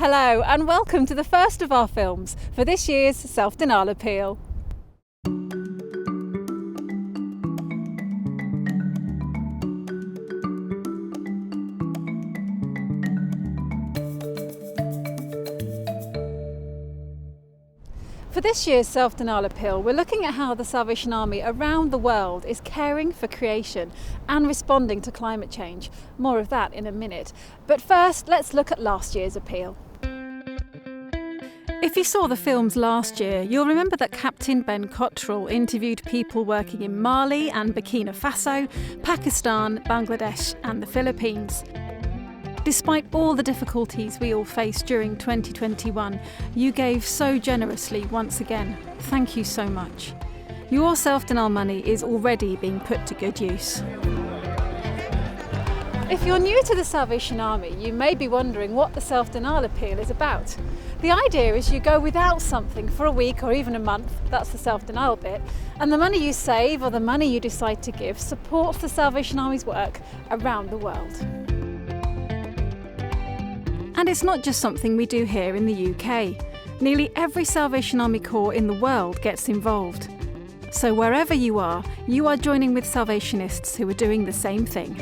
Hello and welcome to the first of our films for this year's Self-Denial Appeal. For this year's Self-Denial Appeal, we're looking at how the Salvation Army around the world is caring for creation and responding to climate change. More of that in a minute. But first, let's look at last year's appeal. If you saw the films last year, you'll remember that Captain Ben Cottrell interviewed people working in Mali and Burkina Faso, Pakistan, Bangladesh and the Philippines. Despite all the difficulties we all faced during 2021, you gave so generously once again. Thank you so much. Your self-denial money is already being put to good use. If you're new to the Salvation Army, you may be wondering what the Self-Denial Appeal is about. The idea is you go without something for a week or even a month, that's the self-denial bit, and the money you save or the money you decide to give supports the Salvation Army's work around the world. And it's not just something we do here in the UK. Nearly every Salvation Army Corps in the world gets involved. So wherever you are joining with Salvationists who are doing the same thing.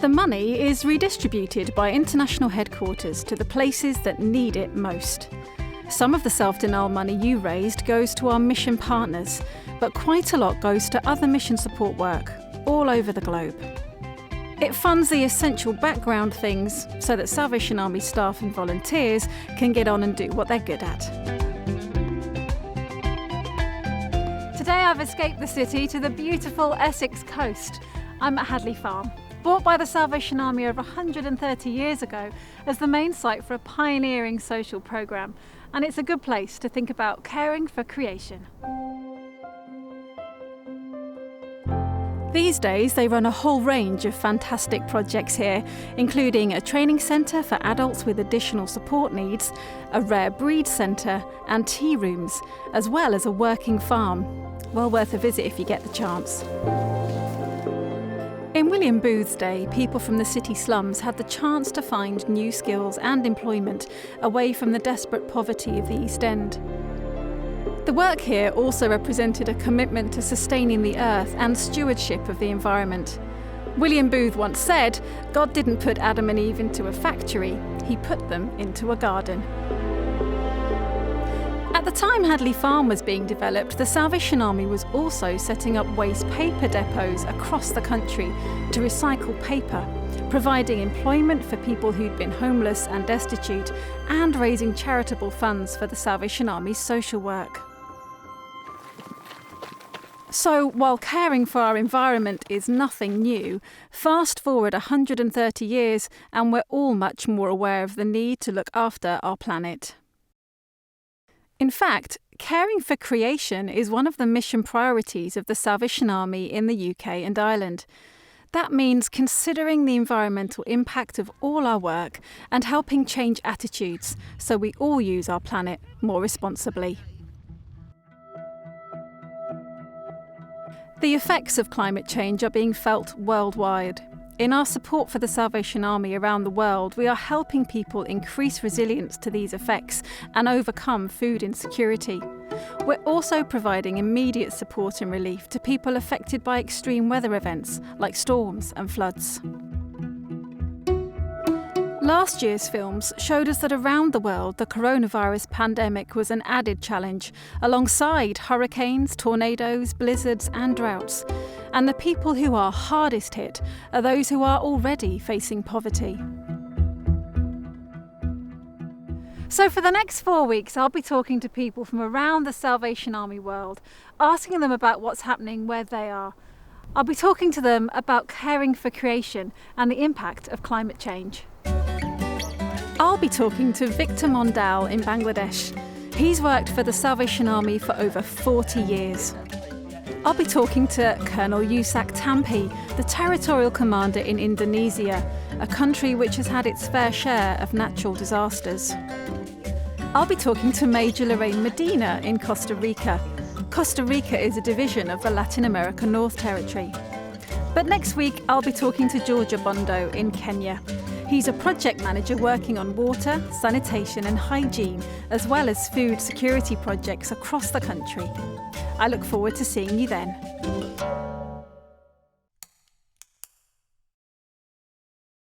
The money is redistributed by international headquarters to the places that need it most. Some of the self-denial money you raised goes to our mission partners, but quite a lot goes to other mission support work all over the globe. It funds the essential background things so that Salvation Army staff and volunteers can get on and do what they're good at. Today I've escaped the city to the beautiful Essex coast. I'm at Hadley Farm, bought by the Salvation Army over 130 years ago as the main site for a pioneering social programme, and it's a good place to think about caring for creation. These days, they run a whole range of fantastic projects here, including a training centre for adults with additional support needs, a rare breed centre and tea rooms, as well as a working farm. Well worth a visit if you get the chance. In William Booth's day, people from the city slums had the chance to find new skills and employment away from the desperate poverty of the East End. The work here also represented a commitment to sustaining the earth and stewardship of the environment. William Booth once said, "God didn't put Adam and Eve into a factory, he put them into a garden." At the time Hadley Farm was being developed, the Salvation Army was also setting up waste paper depots across the country to recycle paper, providing employment for people who'd been homeless and destitute, and raising charitable funds for the Salvation Army's social work. So, while caring for our environment is nothing new, fast forward 130 years and we're all much more aware of the need to look after our planet. In fact, caring for creation is one of the mission priorities of the Salvation Army in the UK and Ireland. That means considering the environmental impact of all our work and helping change attitudes so we all use our planet more responsibly. The effects of climate change are being felt worldwide. In our support for the Salvation Army around the world, we are helping people increase resilience to these effects and overcome food insecurity. We're also providing immediate support and relief to people affected by extreme weather events like storms and floods. Last year's films showed us that around the world the coronavirus pandemic was an added challenge, alongside hurricanes, tornadoes, blizzards and droughts. And the people who are hardest hit are those who are already facing poverty. So for the next 4 weeks, I'll be talking to people from around the Salvation Army world, asking them about what's happening where they are. I'll be talking to them about caring for creation and the impact of climate change. I'll be talking to Victor Mondal in Bangladesh. He's worked for the Salvation Army for over 40 years. I'll be talking to Colonel Yusak Tampi, the territorial commander in Indonesia, a country which has had its fair share of natural disasters. I'll be talking to Major Lorraine Medina in Costa Rica. Costa Rica is a division of the Latin American North Territory. But next week, I'll be talking to Georgia Bondo in Kenya. He's a project manager working on water, sanitation and hygiene, as well as food security projects across the country. I look forward to seeing you then.